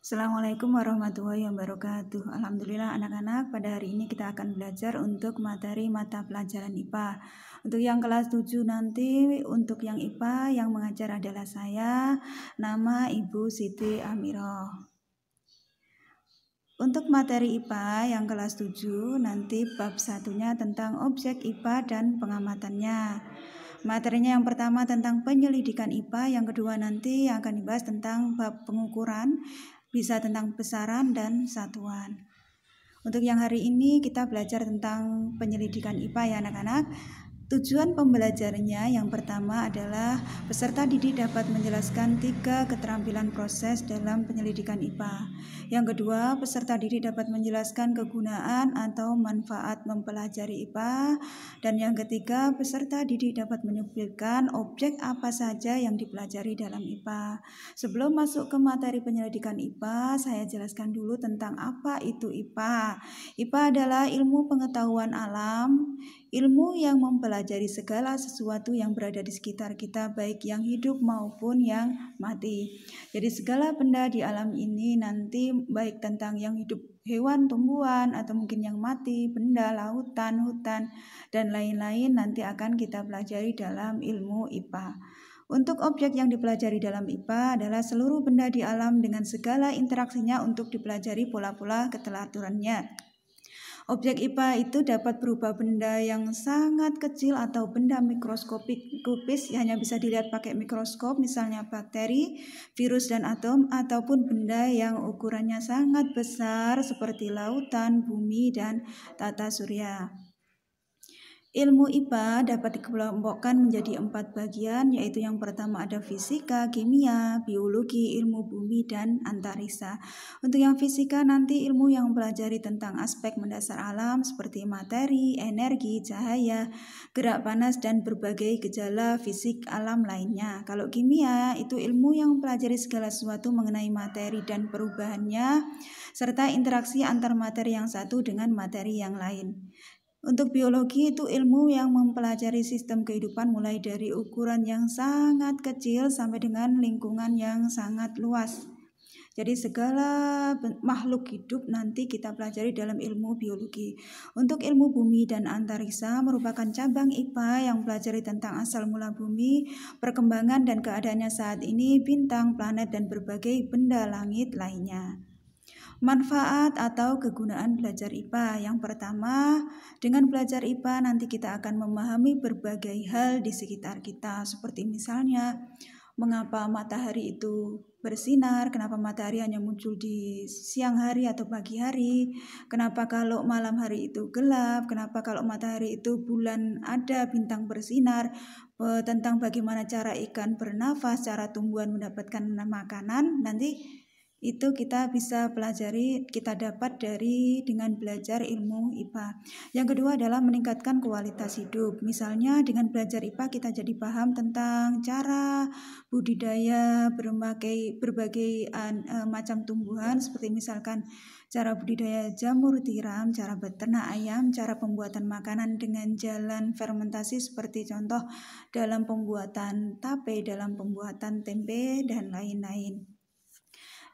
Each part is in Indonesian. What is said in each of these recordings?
Assalamualaikum warahmatullahi wabarakatuh. Alhamdulillah anak-anak, pada hari ini kita akan belajar untuk materi mata pelajaran IPA. Untuk yang kelas 7 nanti, untuk yang IPA yang mengajar adalah saya, nama Ibu Siti Amiroh. Untuk materi IPA yang kelas 7 nanti bab satunya tentang objek IPA dan pengamatannya. Materinya yang pertama tentang penyelidikan IPA, yang kedua nanti yang akan dibahas tentang bab pengukuran, bisa tentang besaran dan satuan. Untuk yang hari ini kita belajar tentang penyelidikan IPA ya anak-anak. Tujuan pembelajarannya yang pertama adalah peserta didik dapat menjelaskan 3 keterampilan proses dalam penyelidikan IPA. Yang kedua, peserta didik dapat menjelaskan kegunaan atau manfaat mempelajari IPA. Dan yang ketiga, peserta didik dapat menyebutkan objek apa saja yang dipelajari dalam IPA. Sebelum masuk ke materi penyelidikan IPA, saya jelaskan dulu tentang apa itu IPA. IPA adalah ilmu pengetahuan alam, ilmu yang mempelajari segala sesuatu yang berada di sekitar kita, baik yang hidup maupun yang mati. Jadi segala benda di alam ini nanti baik tentang yang hidup, hewan, tumbuhan, atau mungkin yang mati, benda, lautan, hutan, dan lain-lain nanti akan kita pelajari dalam ilmu IPA. Untuk objek yang dipelajari dalam IPA adalah seluruh benda di alam dengan segala interaksinya untuk dipelajari pola-pola ketelaturannya. Objek IPA itu dapat berupa benda yang sangat kecil atau benda mikroskopis hanya bisa dilihat pakai mikroskop, misalnya bakteri, virus, dan atom, ataupun benda yang ukurannya sangat besar seperti lautan, bumi, dan tata surya. Ilmu IPA dapat dikelompokkan menjadi 4 bagian, yaitu yang pertama ada fisika, kimia, biologi, ilmu bumi, dan antariksa. Untuk yang fisika nanti ilmu yang mempelajari tentang aspek mendasar alam seperti materi, energi, cahaya, gerak panas, dan berbagai gejala fisik alam lainnya. Kalau kimia itu ilmu yang mempelajari segala sesuatu mengenai materi dan perubahannya, serta interaksi antar materi yang satu dengan materi yang lain. Untuk biologi itu ilmu yang mempelajari sistem kehidupan mulai dari ukuran yang sangat kecil sampai dengan lingkungan yang sangat luas. Jadi segala makhluk hidup nanti kita pelajari dalam ilmu biologi. Untuk ilmu bumi dan antariksa merupakan cabang IPA yang mempelajari tentang asal mula bumi, perkembangan dan keadaannya saat ini, bintang, planet, dan berbagai benda langit lainnya. Manfaat atau kegunaan belajar IPA. Yang pertama, dengan belajar IPA nanti kita akan memahami berbagai hal di sekitar kita, seperti misalnya mengapa matahari itu bersinar, kenapa matahari hanya muncul di siang hari atau pagi hari, kenapa kalau malam hari itu gelap, kenapa kalau matahari itu bulan ada, bintang bersinar, tentang bagaimana cara ikan bernafas, cara tumbuhan mendapatkan makanan, nanti itu kita bisa pelajari, kita dapat dengan belajar ilmu IPA. Yang kedua adalah meningkatkan kualitas hidup. Misalnya dengan belajar IPA kita jadi paham tentang cara budidaya berbagai macam tumbuhan, seperti misalkan cara budidaya jamur tiram, cara beternak ayam, cara pembuatan makanan dengan jalan fermentasi seperti contoh dalam pembuatan tape, dalam pembuatan tempe, dan lain-lain.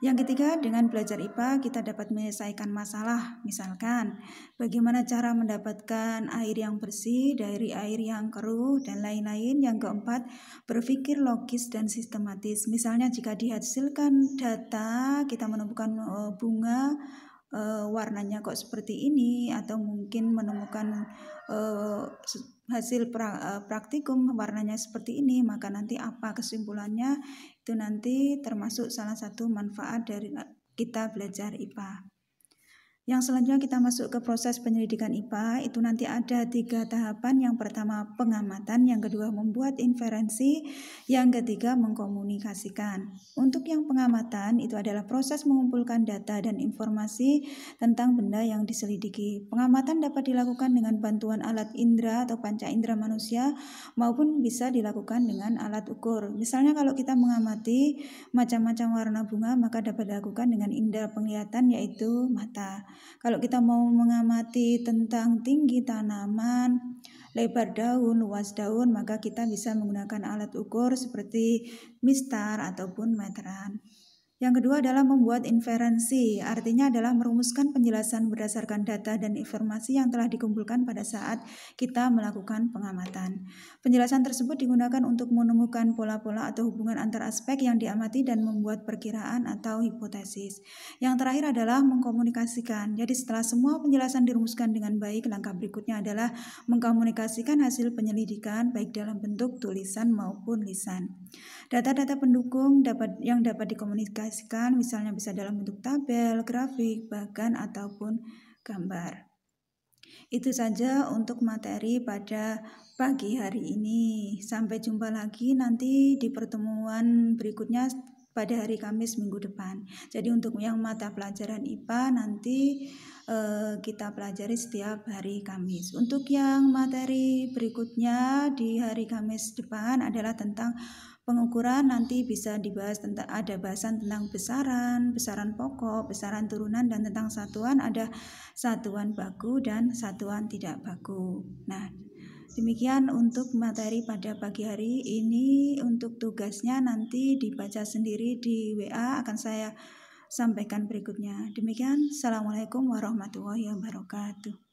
Yang ketiga, dengan belajar IPA kita dapat menyelesaikan masalah, misalkan bagaimana cara mendapatkan air yang bersih dari air yang keruh, dan lain-lain. Yang keempat, berpikir logis dan sistematis. Misalnya jika dihasilkan data, kita menemukan bunga warnanya kok seperti ini, atau mungkin menemukan hasil praktikum warnanya seperti ini, maka nanti apa kesimpulannya, itu nanti termasuk salah satu manfaat dari kita belajar IPA. Yang selanjutnya kita masuk ke proses penyelidikan IPA, itu nanti ada 3 tahapan. Yang pertama pengamatan, yang kedua membuat inferensi, yang ketiga mengkomunikasikan. Untuk yang pengamatan itu adalah proses mengumpulkan data dan informasi tentang benda yang diselidiki. Pengamatan dapat dilakukan dengan bantuan alat indera atau panca indera manusia maupun bisa dilakukan dengan alat ukur. Misalnya kalau kita mengamati macam-macam warna bunga, maka dapat dilakukan dengan indera penglihatan yaitu mata. Kalau kita mau mengamati tentang tinggi tanaman, lebar daun, luas daun, maka kita bisa menggunakan alat ukur seperti mistar ataupun meteran. Yang kedua adalah membuat inferensi, artinya adalah merumuskan penjelasan berdasarkan data dan informasi yang telah dikumpulkan pada saat kita melakukan pengamatan. Penjelasan tersebut digunakan untuk menemukan pola-pola atau hubungan antar aspek yang diamati dan membuat perkiraan atau hipotesis. Yang terakhir adalah mengkomunikasikan. Jadi setelah semua penjelasan dirumuskan dengan baik, langkah berikutnya adalah mengkomunikasikan hasil penyelidikan baik dalam bentuk tulisan maupun lisan. Data-data pendukung yang dapat dikomunikasikan misalnya bisa dalam bentuk tabel, grafik, bahkan ataupun gambar. Itu saja untuk materi pada pagi hari ini. Sampai jumpa lagi nanti di pertemuan berikutnya pada hari Kamis minggu depan. Jadi untuk yang mata pelajaran IPA nanti kita pelajari setiap hari Kamis. Untuk yang materi berikutnya di hari Kamis depan adalah tentang pengukuran. Nanti bisa dibahas tentang ada bahasan tentang besaran pokok, besaran turunan, dan tentang satuan ada satuan baku dan satuan tidak baku. Nah, demikian untuk materi pada pagi hari ini. Untuk tugasnya nanti dibaca sendiri di WA, akan saya sampaikan berikutnya. Demikian, Assalamualaikum warahmatullahi wabarakatuh.